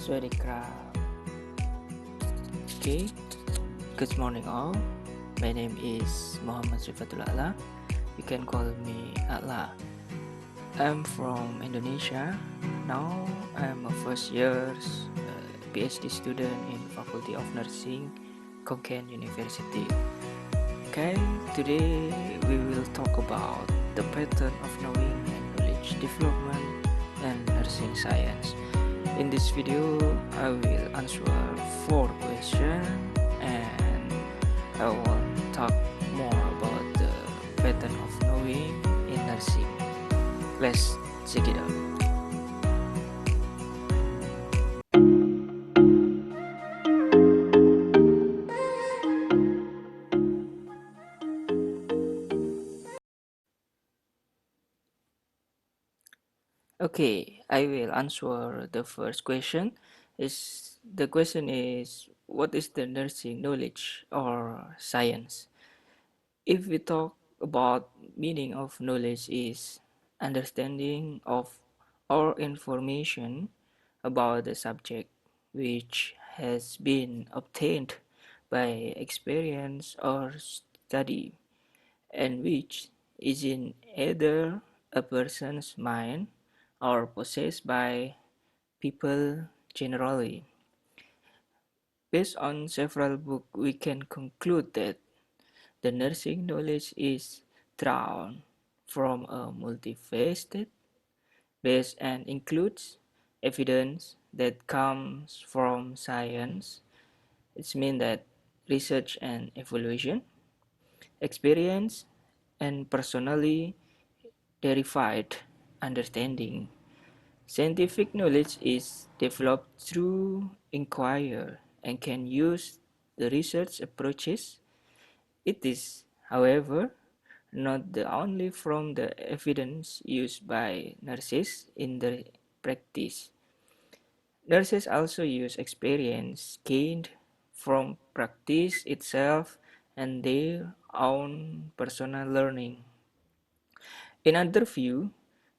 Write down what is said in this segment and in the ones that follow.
Swadikra. Okay, good morning all. My name is Muhammad Srifatullah. You can call me Atla. I'm from Indonesia. Now I'm a first year's PhD student in Faculty of Nursing, Khon Kaen University. Okay, today we will talk about the pattern of knowing and knowledge development and nursing science. In this video, I will answer 4 questions and I will talk more about the pattern of knowing in nursing. Let's check it out. Okay, I will answer the first question. The question is, what is the nursing knowledge or science? If we talk about meaning of knowledge is understanding of or information about the subject which has been obtained by experience or study and which is in either a person's mind or possessed by people generally. Based on several books, we can conclude that the nursing knowledge is drawn from a multifaceted base and includes evidence that comes from science. It means that research and evaluation, experience, and personally verified understanding. Scientific knowledge is developed through inquiry and can use the research approaches. It is, however, not the only from the evidence used by nurses in their practice. Nurses also use experience gained from practice itself and their own personal learning. In other view,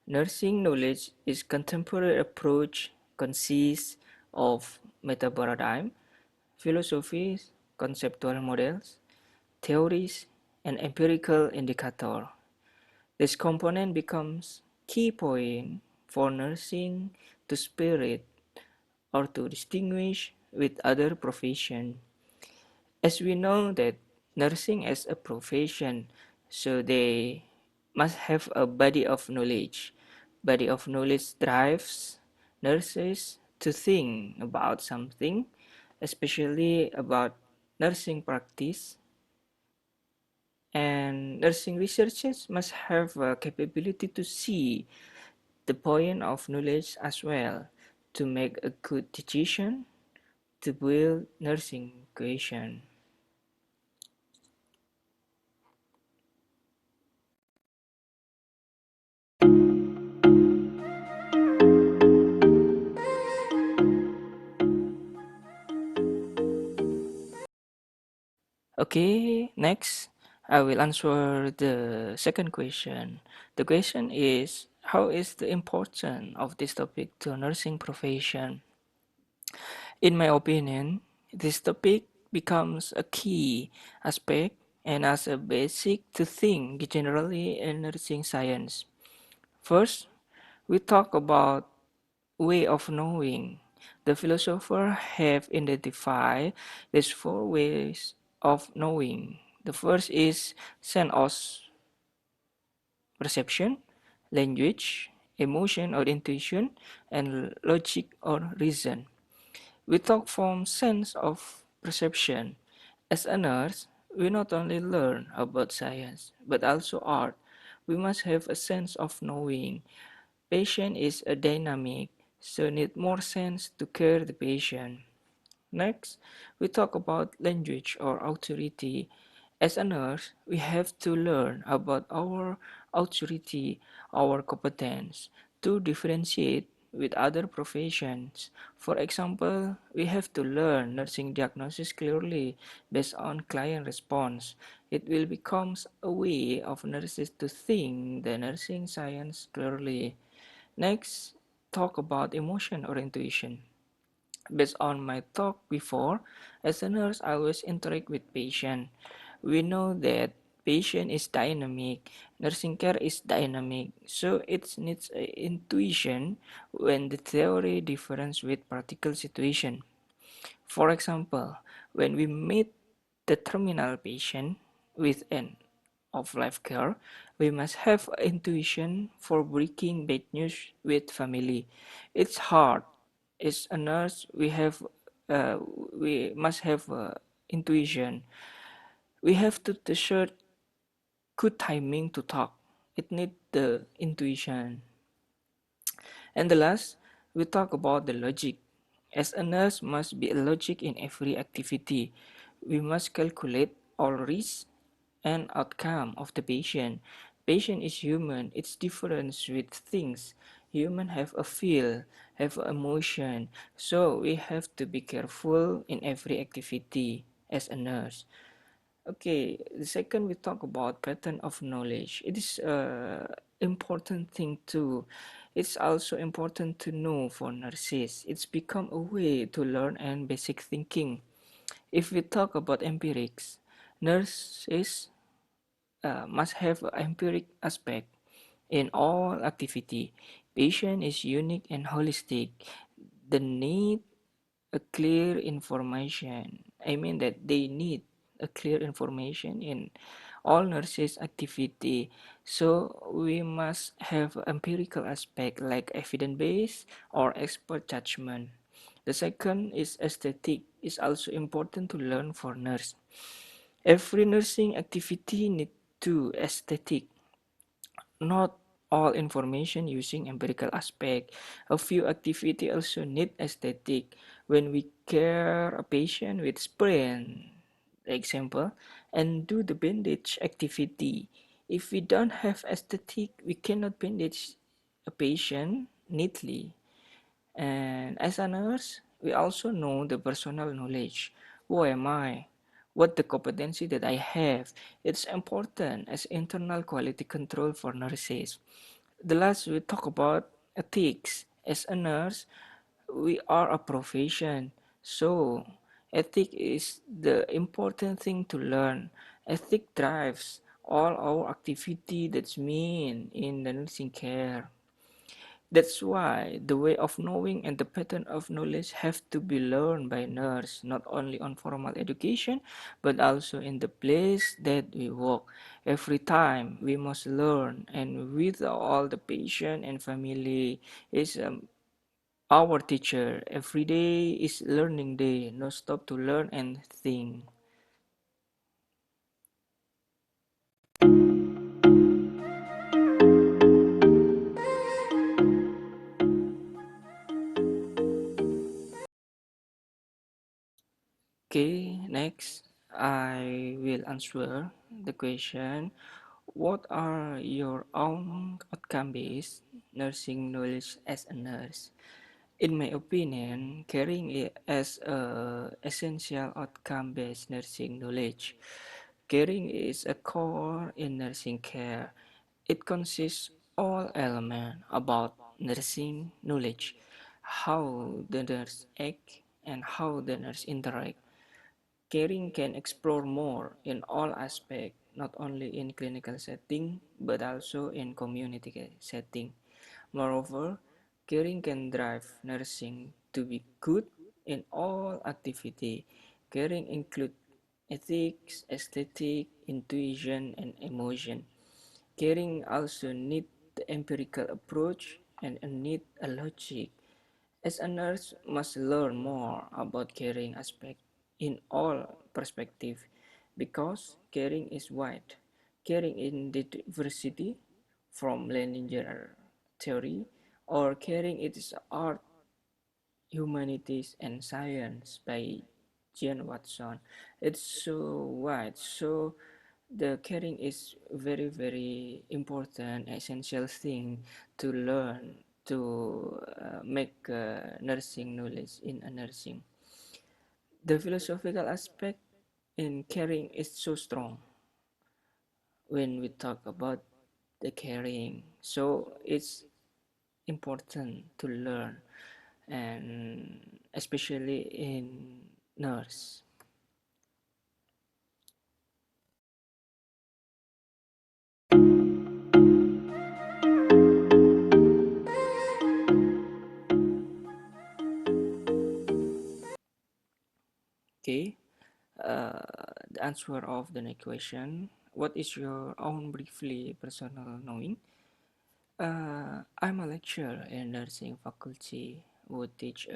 nursing knowledge is contemporary approach consists of meta paradigm, philosophies, conceptual models, theories, and empirical indicator. This component becomes key point for nursing to spirit or to distinguish with other profession. As we know that nursing as a profession, so they must have a body of knowledge. Body of knowledge drives nurses to think about something, especially about nursing practice. And nursing researchers must have a capability to see the point of knowledge as well to make a good decision to build nursing cohesion. Okay, next I will answer the second question. The question is, how is the importance of this topic to nursing profession? In my opinion, this topic becomes a key aspect and as a basic to think generally in nursing science. First, we talk about way of knowing. The philosopher have identified these 4 ways of knowing. The first is sense of perception, language, emotion or intuition, and logic or reason. We talk from sense of perception. As a nurse, we not only learn about science, but also art. We must have a sense of knowing. Patient is a dynamic, so need more sense to care the patient. Next, we talk about language or authority. As a nurse, we have to learn about our authority, our competence to differentiate with other professions. For example, we have to learn nursing diagnosis clearly based on client response. It will become a way of nurses to think the nursing science clearly. Next, talk about emotion or intuition. Based on my talk before, as a nurse, I always interact with patient. We know that patient is dynamic, nursing care is dynamic, so it needs a intuition when the theory differs with practical situation. For example, when we meet the terminal patient with an of life care, we must have intuition for breaking bad news with family. It's hard. As a nurse, uh, we must have intuition. We have to discern good timing to talk. It needs the intuition. And the last, we talk about the logic. As a nurse must be a logic in every activity. We must calculate all risks and outcome of the patient. Patient is human. It's different with things. Human have a feel, have a emotion. So we have to be careful in every activity as a nurse. Okay, the second we talk about pattern of knowledge. It is a important thing too. It's also important to know for nurses. It's become a way to learn and basic thinking. If we talk about empirics, nurses must have an empiric aspect in all activity. Patient is unique and holistic. The need a clear information. I mean that they need a clear information in all nurses activity. So we must have empirical aspect like evidence based or expert judgment. The second is aesthetic. Is also important to learn for nurse. Every nursing activity need to aesthetic, not all information using empirical aspect. A few activity also need aesthetic. When we care a patient with sprain, example, and do the bandage activity. If we don't have aesthetic, we cannot bandage a patient neatly. And as a nurse, we also know the personal knowledge. Who am I? What the competency that I have? It's important as internal quality control for nurses. The last we talk about ethics. As a nurse, we are a profession. So ethic is the important thing to learn. Ethic drives all our activity that's mean in the nursing care. That's why the way of knowing and the pattern of knowledge have to be learned by nurse, not only on formal education, but also in the place that we work. Every time we must learn, and with all the patient and family is our teacher. Every day is learning day, no stop to learn and think. Okay, next I will answer the question. What are your own outcome-based nursing knowledge as a nurse? In my opinion, caring as a essential outcome-based nursing knowledge. Caring is a core in nursing care. It consists all elements about nursing knowledge, how the nurse act and how the nurse interact. Caring can explore more in all aspects, not only in clinical setting, but also in community setting. Moreover, caring can drive nursing to be good in all activity. Caring include ethics, aesthetic, intuition, and emotion. Caring also need the empirical approach and need a logic. As a nurse must learn more about caring aspect in all perspective because caring is wide. Caring in diversity from linear theory or caring it is art, humanities and science by Jean Watson. It's so wide. So the caring is very important essential thing to learn to make nursing knowledge in a nursing. The philosophical aspect in caring is so strong when we talk about the caring, so it's important to learn. and especially in nurse. Okay, the answer of the next question: what is your own briefly personal knowing? I'm a lecturer in nursing faculty who teach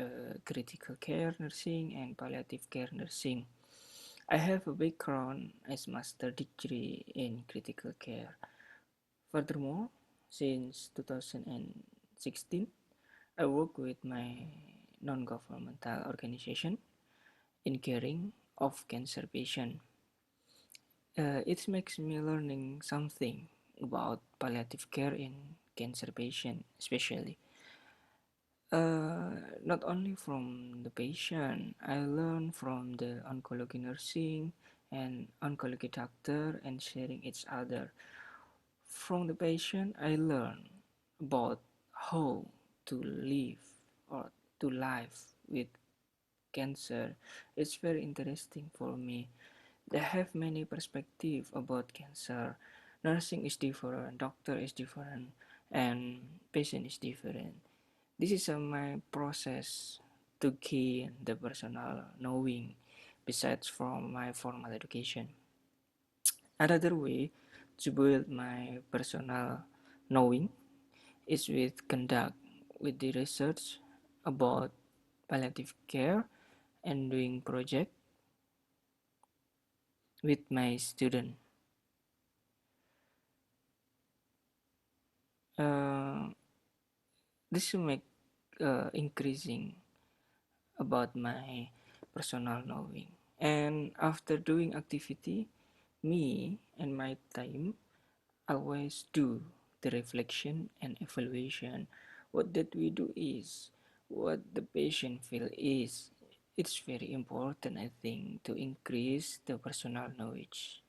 critical care nursing and palliative care nursing. I have a background as master degree in critical care. Furthermore, since 2016, I work with my non-governmental organization in caring of cancer patients. It makes me learning something about palliative care in cancer patient, especially. Not only from the patient, I learn from the oncology nursing and oncology doctor and sharing each other. From the patient, I learn about how to live or to live with cancer. It's very interesting for me. They have many perspective about cancer. Nursing is different, doctor is different, and patient is different. This is my process to gain the personal knowing besides from my formal education. Another way to build my personal knowing is with conduct with the research about palliative care and doing project with my student. Uh, this will make increasing about my personal knowing. And after doing activity, me and my time always do the reflection and evaluation. What that we do is what the patient feel is. It's very important, I think, to increase the personal knowledge.